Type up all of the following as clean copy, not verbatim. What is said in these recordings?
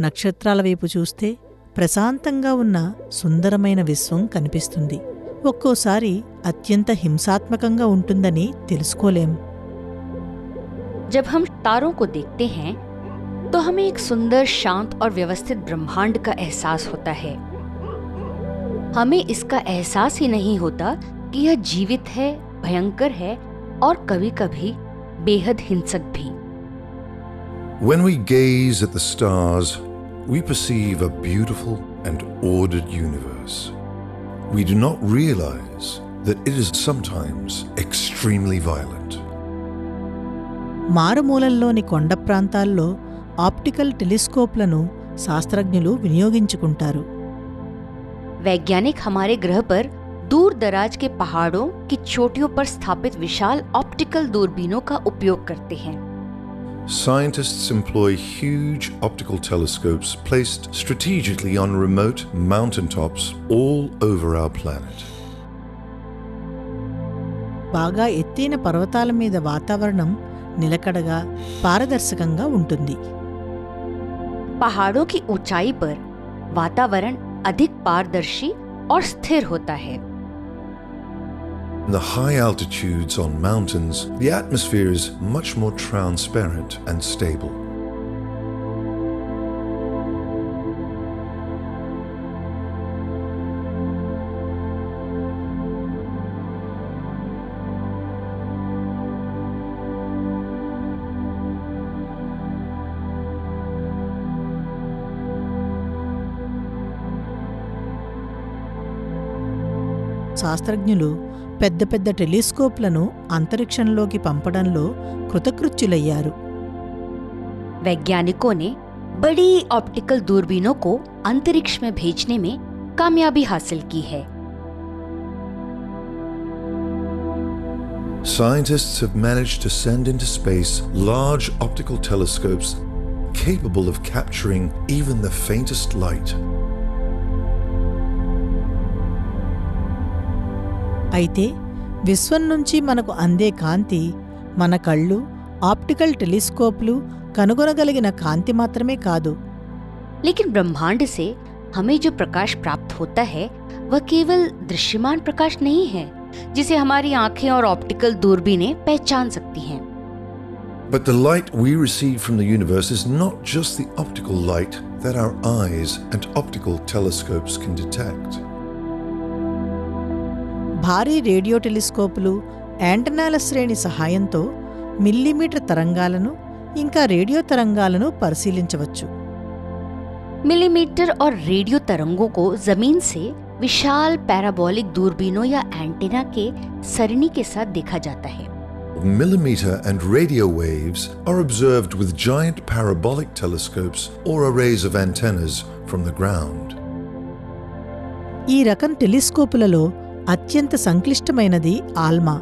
నక్షత్రాల వైపు చూస్తే ప్రశాంతంగా ఉన్న సుందరమైన విశ్వం కనిపిస్తుంది. ఒక్కోసారి అత్యంత హింసాత్మకంగా ఉంటుందని తెలుసుకోలేం. जब हम तारों को देखते हैं तो हमें एक सुंदर, शांत और व्यवस्थित ब्रह्मांड का एहसास होता है. हमें इसका एहसास ही नहीं होता कि यह जीवित है, भयंकर है और कभी-कभी बेहद हिंसक भी. When we gaze at the stars, we perceive a beautiful and ordered universe. We do not realize that it is sometimes extremely violent. మారుమూలల్లోని కొండ ప్రాంతాల్లో ఆప్టికల్ టెలిస్కోప్లను శాస్త్రజ్ఞులు వినియోగించుకుంటారు. वैज्ञानिक हमारे ग्रह पर दूर दराज के पहाड़ों की चोटियों पर स्थापित विशाल ऑप्टिकल दूरबीनों का उपयोग करते हैं. Scientists employ huge optical telescopes placed strategically on remote mountaintops all over our planet. బాగా ఎత్తైన పర్వతాల మీద వాతావరణం నిలకడగా, పారదర్శకంగా ఉంటుంది. पहाड़ों की ऊंचाई पर वातावरण अधिक पारदर्शी और स्थिर होता है. In the high altitudes on mountains, the atmosphere is much more transparent and stable. శాస్త్రజ్ఞులు పెద్ద పెద్ద టెలిస్కోప్లను అంతరిక్షంలోకి పంపడంలో కృతకృత్యులయ్యారు. वैज्ञानिकों ने बड़ी ऑप्टिकल दूरबीनों को अंतरिक्ष में भेजने में कामयाबी हासिल की है. Scientists have managed to send into space large optical telescopes capable of capturing even the faintest light. అయితే విశ్వం నుంచి మనకు అందే కాంతి మన కళ్ళు, ఆప్టికల్ టెలిస్కోప్లు కనుగొనగలిగిన కాంతి మాత్రమే కాదు. लेकिन ब्रह्मांड से हमें जो प्रकाश प्राप्त होता है वह केवल दृश्यमान प्रकाश नहीं है जिसे हमारी आंखें और ऑप्टिकल दूरबीनें पहचान सकती हैं. But the light we receive from the universe is not just the optical light that our eyes and optical telescopes can detect. భారీ రేడియో టెలిస్కోపులు, యాంటెనాల శ్రేణి సహాయంతో మిల్లీమీటర్ తరంగాలను ఇంకా రేడియో తరంగాలను పరిశీలించవచ్చు. मिलीमीटर और रेडियो तरंगों को जमीन से विशाल पैराबोलिक दूरबीनों या एंटीना के सरणी के साथ देखा जाता है. Millimeter and radio waves are observed with giant parabolic telescopes or arrays of antennas from the ground. ఈ రకం టెలిస్కోపులలో అత్యంత సంక్లిష్టమైనది ఆల్మా.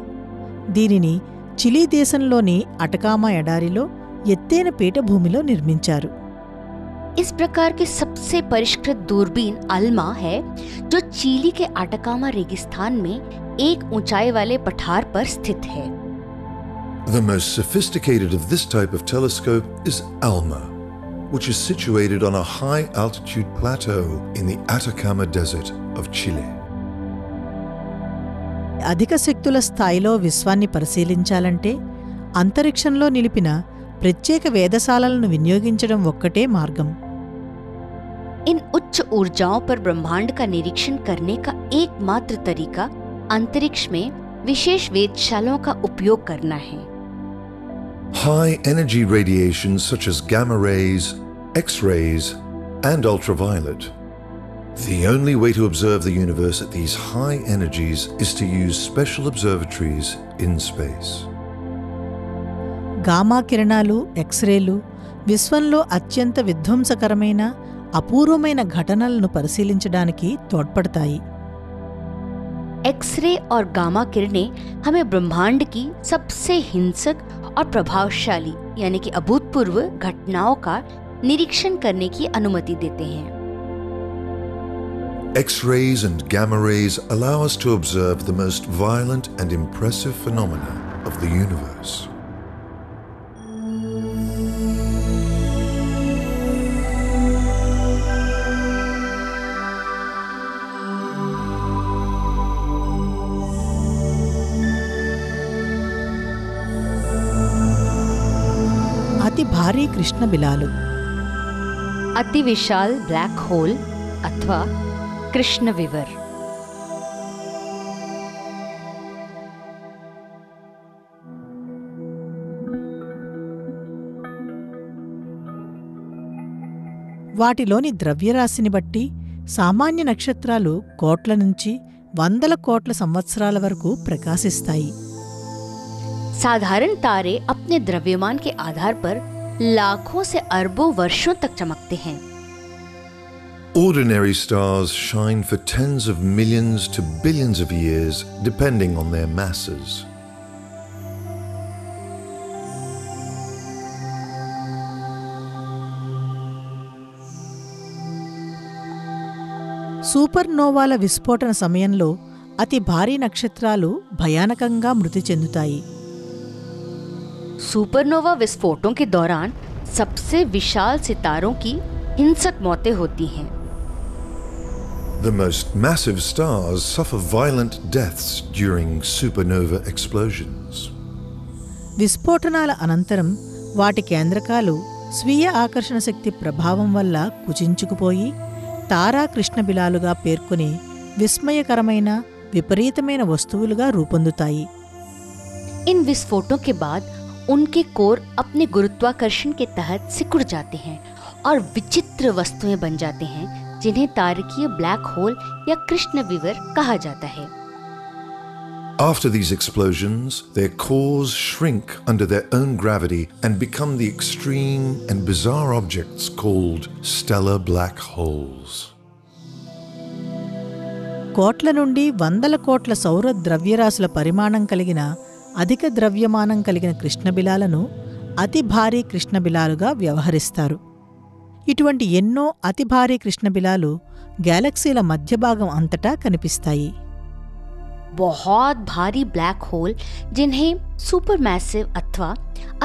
దీనిని చిలీ దేశంలోని అటకామా ఎడారిలో ఎత్తైన పీఠభూమిలో నిర్మించారు. इस प्रकार की सबसे परिष्कृत दूरबीन अल्मा है जो चिली के अटकामा रेगिस्तान में एक ऊंचाई वाले पठार पर स्थित है. The most sophisticated of this type of telescope is ALMA, which is situated on a high altitude plateau in the Atacama Desert of Chile. అధిక శక్తుల స్థాయిలో విశ్వాన్ని పరిశీలించాలంటే అంతరిక్షంలో నిలిపిన ప్రత్యేక వేధశాలలను వినియోగించడం ఒక్కటే మార్గం. इन उच्च ऊर्जाओं पर ब्रह्मांड का निरीक्षण करने का एकमात्र तरीका अंतरिक्ष में विशेष वेधशालाओं का उपयोग करना है. High energy radiation such as gamma rays, X-rays, and ultraviolet. The only way to observe the universe at these high energies is to use special observatories in space. Gamma కిరణాలు, ఎక్స్రేలు విశ్వంలో అత్యంత విధ్వంసకరమైన, అపూర్వమైన ఘటనలను పరిశీలించడానికి తోడ్పడతాయి. एक्सरे और गामा किरणें हमें ब्रह्मांड की सबसे हिंसक और प्रभावशाली यानी कि अभूतपूर्व घटनाओं का निरीक्षण करने की अनुमति देते हैं. X-rays and gamma rays allow us to observe the most violent and impressive phenomena of the universe. భారీ కృష్ణబిలాలు. अति विशाल ब्लैक होल अथवा कृष्ण विवर. వాటిలోని ద్రవ్యరాశిని బట్టి సామాన్య నక్షత్రాలు కోట్ల నుంచి వందల కోట్ల సంవత్సరాల వరకు ప్రకాశిస్తాయి. साधारण तारे अपने द्रव्यमान के आधार पर लाखों से अरबों वर्षों तक चमकते हैं. Ordinary stars shine for tens of millions to billions of years, depending on their masses. సూపర్నోవాల విస్ఫోటన సమయంలో అతి భారీ నక్షత్రాలు భయానకంగా మృతి చెందుతాయి. सुपरनोवा विस्फोटों के दौरान सबसे विशाल सितारों की हिंसक मौतें होती हैं. The most massive stars suffer violent deaths during supernova explosions. విస్ఫోటనాల అనంతరం వాటి కేంద్రకాలు స్వీయ ఆకర్షణ శక్తి ప్రభావం వల్ల కుచించుకుపోయి తారా కృష్ణబిలాలుగా పేర్కొనే విస్మయకరమైన విపరీతమైన వస్తువులుగా రూపొందుతాయి. इन विस्फोटों के बाद उनके कोर अपने गुरुत्वाकर्षण के तहत सिकुड़ जाते हैं और विचित्र वस्तुएं बन जाते हैं जिन्हें तारकीय ब्लैक होल या कृष्ण विवर कहा जाता है. After these explosions, their cores shrink under their own gravity and become the extreme and bizarre objects called stellar black holes. కోట్ల నుండి వందల కోట్ల సౌర ద్రవ్యరాశుల పరిమాణం కలిగిన అధిక ద్రవ్యమానం కలిగిన కృష్ణబిలాలను అతి భారీ కృష్ణబిలాలుగా వ్యవహరిస్తారు. ఇటువంటి ఎన్నో అతి భారీ కృష్ణబిలాలు గ్యాలక్సీల మధ్యభాగం అంతటా కనిపిస్తాయి. बहुत भारी ब्लैक होल जिन्हें सुपरमैसिव अथवा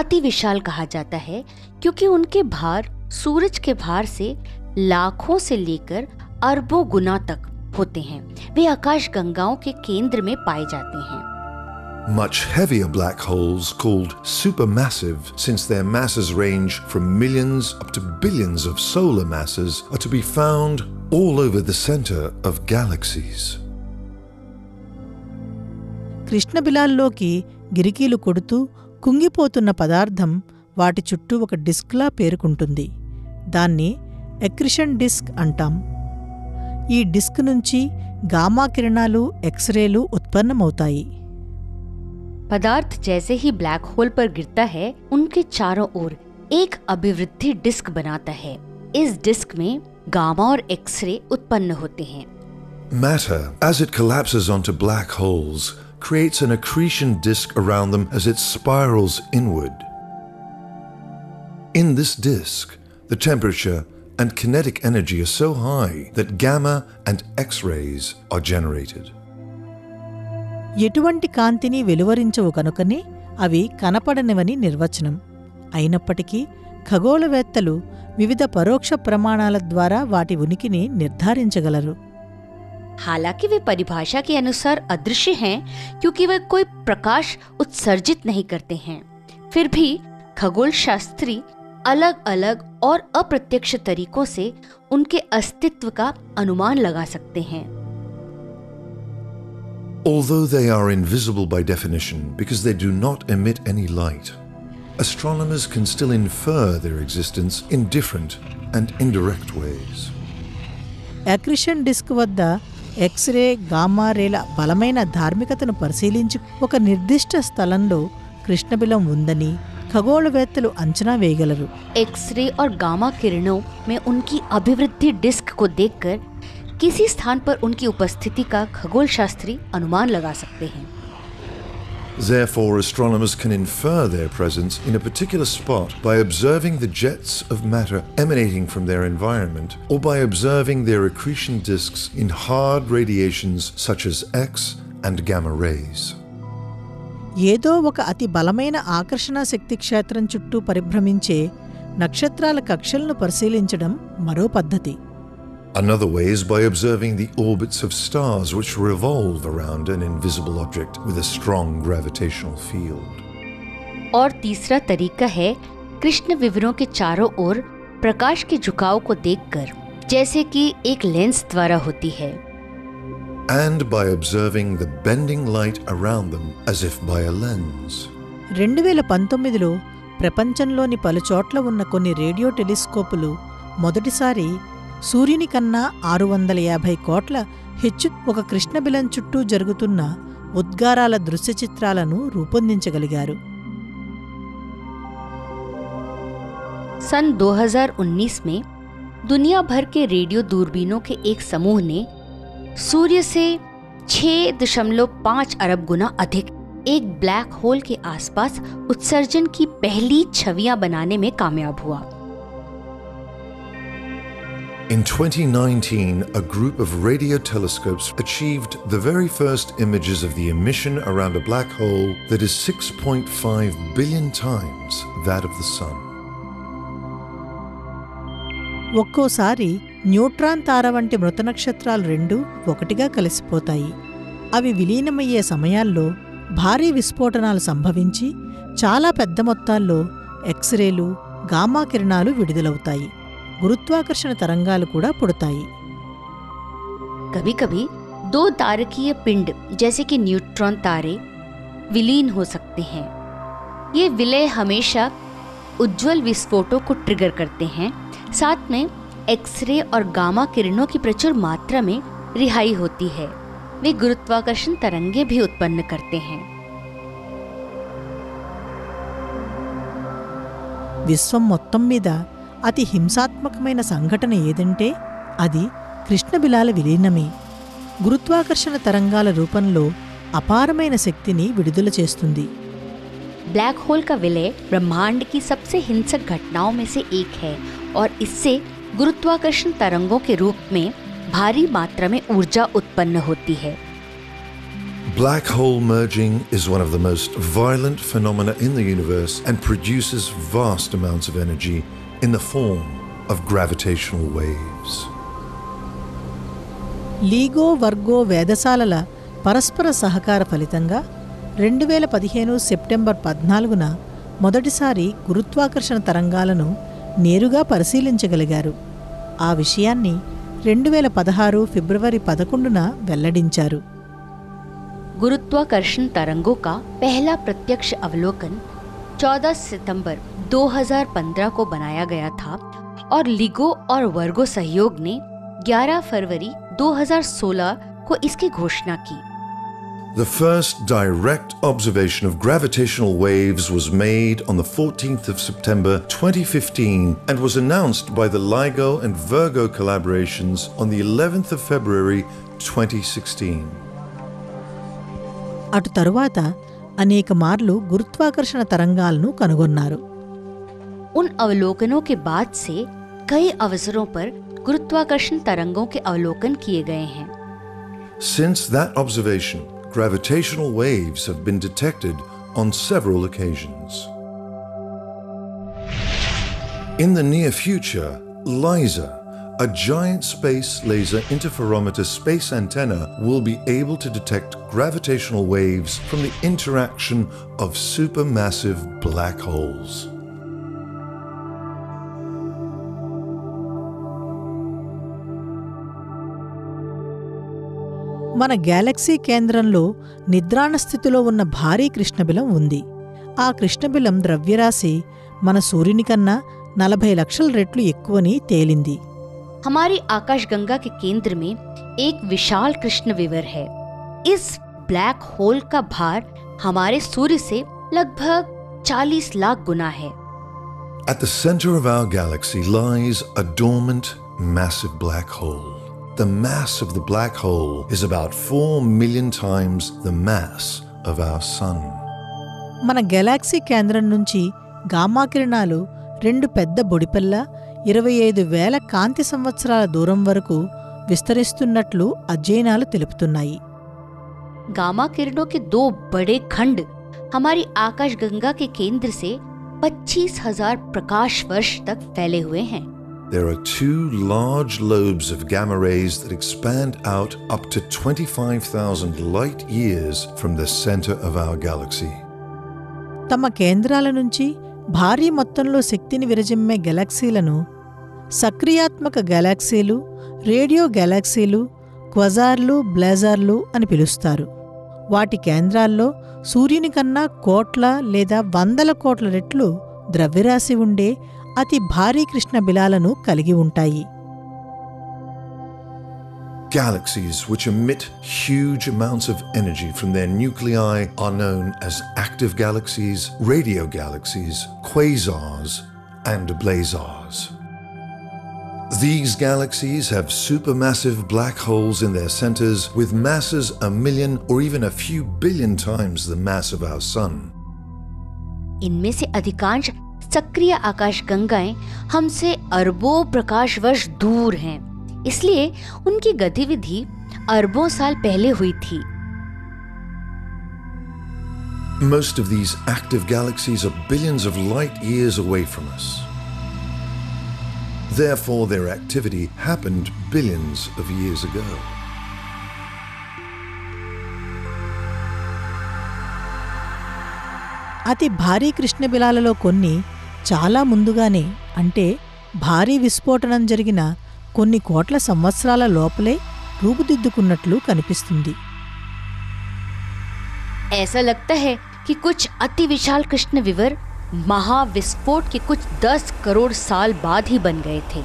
अति विशाल कहा जाता है क्योंकि उनके भार सूरज के भार से लाखों से लेकर अरबों गुना तक होते हैं. वे आकाश गंगाओं के केंद्र में पाए जाते हैं. Much heavier black holes, called supermassive, since their masses range from millions up to billions of solar masses, are to be found all over the center of galaxies. కృష్ణబిలాల్లోకి గిరికీలు కొడుతూ కుంగిపోతున్న పదార్థం వాటి చుట్టూ ఒక డిస్క్లా పేరుకుంటుంది. దాన్ని ఎక్రిషన్ డిస్క్ అంటాం. ఈ డిస్క్ నుంచి గామా కిరణాలు ఎక్స్రేలు ఉత్పన్నమవుతాయి. पदार्थ जैसे ही ब्लैक होल पर गिरता है उनके चारों ओर एक अभिवृद्धि डिस्क बनाता है. इस डिस्क में गामा और एक्सरे उत्पन्न होते हैं. Matter, as it collapses onto black holes, creates an accretion disk around them as it spirals inward. In this disk, the temperature and kinetic energy are so high that gamma and X-rays are generated. ఎటువంటి కాంతిని వెలువరించవు కనుకనే అవి కనపడనివని నిర్వచనం. అయినప్పటికీ ఖగోళవేత్తలు వివిధ పరోక్ష ప్రమాణాల ద్వారా వాటి ఉనికిని निर्धाరించగలరు. हालांकि वे परिभाषा के अनुसार अदृश्य हैं क्योंकि वे कोई प्रकाश उत्सर्जित नहीं करते हैं. फिर भी खगोल शास्त्री अलग अलग और अप्रत्यक्ष तरीकों से उनके अस्तित्व का अनुमान लगा सकते हैं. Although they are invisible by definition because they do not emit any light, astronomers can still infer their existence in different and indirect ways. Accretion disk వద్ద ఎక్స్రే గామా రేల బలమైన ధార్మికతను పరిశీలించి ఒక నిర్దిష్ట స్థలంలో కృష్ణబిలం ఉందని ఖగోళవేత్తలు అంచనా వేయగలరు. एक्सरे और गामा किरणों में उनकी अभिवृद्धि डिस्क को देखकर किसी स्थान पर उनकी उपस्थिति का खगोल शास्त्री अनुमान लगा सकते हैं. Therefore, astronomers can infer their presence in a particular spot by observing the jets of matter emanating from their environment or by observing their accretion disks in hard radiations such as X and gamma rays. ఏదో ఒక అతి బలమైన ఆకర్షణ శక్తి క్షేత్రం చుట్టూ పరిభ్రమించే నక్షత్రాల కక్షలను పరిశీలించడం మరో పద్ధతి. Another way is by observing the orbits of stars which revolve around an invisible object with a strong gravitational field. और तीसरा तरीका है कृष्ण विवरों के चारों ओर प्रकाश के झुकाव को देखकर, जैसे कि एक लेंस द्वारा होती है, and by observing the bending light around them as if by a lens. 2019లో ప్రపంచంలోని పలుచోట్ల ఉన్న కొన్ని రేడియో టెలిస్కోపులు మొదటిసారి సూర్యుని కన్నా 650 కోట్ల హెచ్చు ఒక కృష్ణబిలం చుట్టూ జరుగుతున్న ఉద్గారాల దృశ్య చిత్రాలను రూపొందించగలిగారు. सन 2019 में दुनिया भर के रेडियो दूरबीनों के एक समूह ने सूर्य से 6.5 अरब गुना अधिक एक ब्लैक होल के आसपास उत्सर्जन की पहली छवियां बनाने में कामयाब हुआ. In 2019, a group of radio telescopes achieved the very first images of the emission around a black hole that is 6.5 billion times that of the Sun. ఒక్కోసారి న్యూట్రాన్ తార వంటి మృత నక్షత్రాలు రెండూ ఒకటిగా కలిసిపోతాయి. అవి విలీనమయ్యే సమయాల్లో భారీ విస్ఫోటనాలు సంభవించి చాలా పెద్ద మొత్తాల్లో ఎక్స్రేలు, గామా కిరణాలు విడుదలవుతాయి. గురుత్వాకర్షణ తరంగాలు కూడా పుడతాయి. कभी कभी दो तारकीय पिंड जैसे कि न्यूट्रॉन तारे विलीन हो सकते हैं. ये विलय हमेशा उज्ज्वल विस्फोटों को ट्रिगर करते हैं. साथ में एक्सरे और गामा किरणों की प्रचुर मात्रा में रिहाई होती है. वे गुरुत्वाकर्षण तरंगे भी उत्पन्न करते हैं. విశ్వం మొత్తం మీద అతి హింసాత్మకమైన సంఘటన ఏదంటే అది కృష్ణబిలాల విలీనమే. గురుత్వాకర్షణ తరంగాల రూపంలో అపారమైన శక్తిని విడుదల చేస్తుంది. ब्लैक होल का विलय ब्रह्मांड की सबसे हिंसक घटनाओं में से एक है और इससे गुरुत्वाकर्षण तरंगों के रूप में भारी मात्रा में ऊर्जा उत्पन्न होती है. Black hole merging is one of the most violent phenomena in the universe and produces vast amounts of energy in the form of gravitational waves. LIGO Virgo వేదశాలల పరస్పర సహకార ఫలితంగా 2015 సెప్టెంబర్ 14న మొదటిసారి గురుత్వాకర్షణ తరంగాలను నేరుగా పరిశీలించగలిగారు. ఆ విషయాన్ని 2016 ఫిబ్రవరి 11న వెల్లడించారు. गुरुत्वाकर्षण तरंगों का पहला प्रत्यक्ष अवलोकन 14 सितंबर 2015 को बनाया गया था और लिगो और वर्गो सहयोग ने 11 फरवरी 2016 को इसकी घोषणा की. The first direct observation of gravitational waves was made on the 14th of September 2015 and was announced by the LIGO and Virgo collaborations on the 11th of February 2016. అటు తరువాత అనేక మార్లు గురుత్వాకర్షణ తరంగాలను కనుగొన్నారు. उन अवलोकनों के बाद से कई अवसरों पर गुरुत्वाकर्षण तरंगों के अवलोकन किए गए हैं. Since that observation, gravitational waves have been detected on several occasions. In the near future, LISA, a giant space laser interferometer space antenna, will be able to detect gravitational waves from the interaction of supermassive black holes. మన Galaxy కేంద్రంలో నిద్రాణ స్థితిలో ఉన్న భారీ కృష్ణబిలం ఉంది. ఆ కృష్ణబిలం ద్రవ్యరాశి మన సూర్యుని కన్నా 40 లక్షల రెట్లు ఎక్కువని తేలింది. हमारी आकाशगंगा के केंद्र में एक विशाल कृष्ण विवर है. इस ब्लैक होल का भार हमारे सूर्य से लगभग 40 लाख गुना है. At the center of our galaxy lies a dormant, massive black hole. The mass of the black hole is about 4 million times the mass of our sun. మన గెలాక్సీ కేంద్రం నుంచి గామా కిరణాలు 2 పెద్ద బొడిపెల్ల 25,000 కాంతి సంవత్సరాల దూరం వరకు విస్తరిస్తున్నట్లు అధ్యయనాలు తెలుపుతున్నాయి. गामा किरणों के 2 बड़े खंड हमारी आकाशगंगा के केंद्र से 25,000 प्रकाश वर्ष तक फैले हुए हैं. There are 2 large lobes of gamma rays that expand out up to 25,000 light years from the center of our galaxy. తమ కేంద్రాల నుంచి భారీ మొత్తంలో శక్తిని విరజిమ్మే గెలాక్సీలను సక్రియాత్మక గెలాక్సీలు, రేడియో గెలాక్సీలు, క్వజార్లు, బ్లేజార్లు అని పిలుస్తారు. వాటి కేంద్రాల్లో సూర్యుని కన్నా కోట్ల లేదా వందల కోట్ల రెట్లు ద్రవ్యరాశి ఉండే అతి భారీ కృష్ణబిలాలను కలిగి ఉంటాయి. Galaxies which emit huge amounts of energy from their nuclei are known as active galaxies, radio galaxies, quasars, and blazars. These galaxies have supermassive black holes in their centers with masses 1,000,000 or even a few billion times the mass of our Sun. इनमें से अधिकांश सक्रिय आकाशगंगाएं हमसे अरबों प्रकाश वर्ष दूर हैं, इसलिए उनकी गतिविधि अरबों साल पहले हुई थी. Most of these active galaxies are billions of light years away from us. Therefore, their activity happened billions of years ago. అతి భారీ కృష్ణబిలాలలో కొన్ని చాలా ముందుగానే, అంటే భారీ విస్ఫోటనం జరిగిన కొన్ని కోట్ల సంవత్సరాల లోపలే రూపుదిద్దుకున్నట్లు కనిపిస్తుంది. ऐसा लगता है कि कुछ अति विशाल कृष्ण विवर महाविस्फोट के कुछ 10 करोड़ साल बाद ही बन गए थे.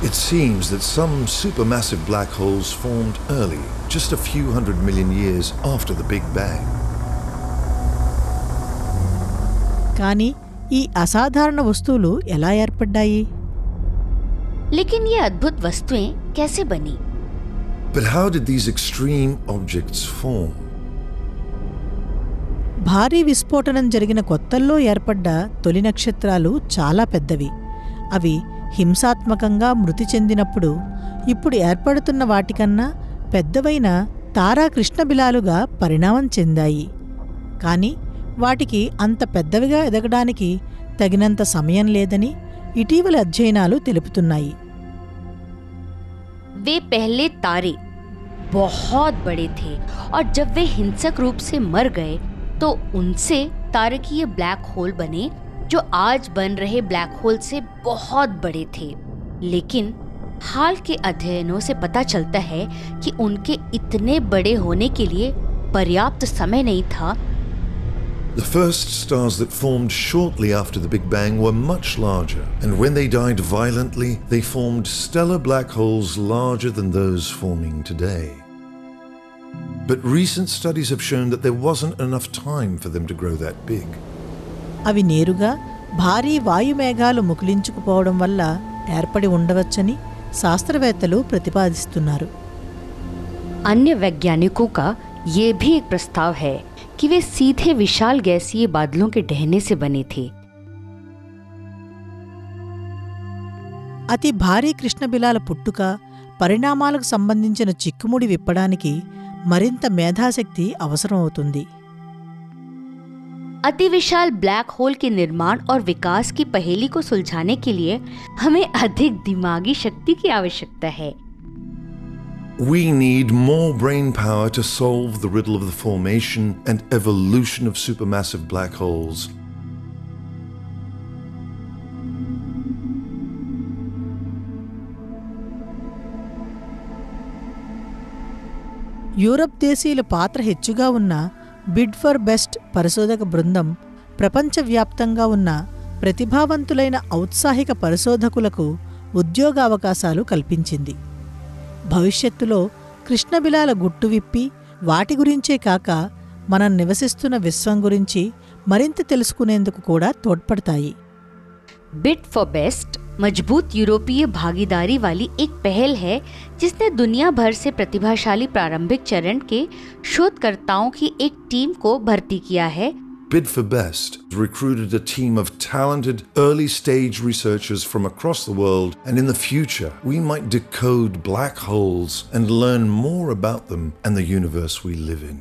It seems that some supermassive black holes formed early, just a few 100 million years after the Big Bang. కానీ ఈ అసాధారణ వస్తువులు ఎలా ఏర్పడ్డాయి? लेकिन ये अद्भुत वस्तुएं कैसे बनी? But how did these extreme objects form? భారీ విస్ఫోటనం జరిగిన కొత్తల్లో ఏర్పడ్డ తొలి నక్షత్రాలు చాలా పెద్దవి. అవి హింసాత్మకంగా మృతి చెందినప్పుడు ఇప్పుడు ఏర్పడుతున్న వాటికన్నా పెద్దవైన తారా కృష్ణబిలాలుగా పరిణామం చెందాయి. కానీ వాటికి అంత పెద్దవిగా ఎదగడానికి తగినంత సమయం లేదని ఇటీవలి అధ్యయనాలు తెలుపుతున్నాయి. वे पहले तारे बहुत बड़े थे और जब वे हिंसक रूप से मर गए तो उनसे तारकीय ब्लैक होल बने जो आज बन रहे ब्लैक होल से बहुत बड़े थे. लेकिन हाल के अध्ययनों से पता चलता है कि उनके इतने बड़े होने के लिए पर्याप्त समय नहीं था. The first stars that formed shortly after the Big Bang were much larger, and when they died violently, they formed stellar black holes larger than those forming today. But recent studies have shown that there wasn't enough time for them to grow that big. అవి నేరుగా భారీ వాయుమేఘాలు ముకులించుకుపోవడం వల్ల ఏర్పడి ఉండవచ్చని శాస్త్రవేత్తలు ప్రతిపాదిస్తున్నారు. अन्य वैज्ञानिकों का ये भी एक प्रस्ताव है कि वे सीधे विशाल गैसीय बादलों के ढहने से बने थे. అతి భారీ కృష్ణబిలాల పుట్టుక, పరిణామాలకు సంబంధించిన చిక్కుముడి విప్పడానికి మరింత మేధాశక్తి అవసరమవుతుంది. अति विशाल ब्लैक होल के निर्माण और विकास की पहेली को सुलझाने के लिए हमें अधिक दिमागी शक्ति की आवश्यकता है. We need more brain power to solve the riddle of the formation and evolution of supermassive black holes. Europe దేశీయుల పాత్ర హెచ్చుగా ఉన్న బిడ్ ఫర్ బెస్ట్ పరిశోధక బృందం ప్రపంచవ్యాప్తంగా ఉన్న ప్రతిభావంతులైన ఔత్సాహిక పరిశోధకులకు ఉద్యోగావకాశాలు కల్పించింది. భవిష్యత్తులో కృష్ణబిలాల గుట్టు విప్పి వాటి గురించే కాక మనం నివసిస్తున్న విశ్వం గురించి మరింత తెలుసుకునేందుకు కూడా తోడ్పడతాయి. बिड फॉर बेस्ट मजबूत यूरोपीय भागीदारी वाली एक पहल है जिसने दुनिया भर से प्रतिभाशाली प्रारंभिक चरण के शोधकर्ताओं की एक टीम को भर्ती किया है. Bid for Best recruited a team of talented early-stage researchers from across the world, and in the future, we might decode black holes and learn more about them and the universe we live in.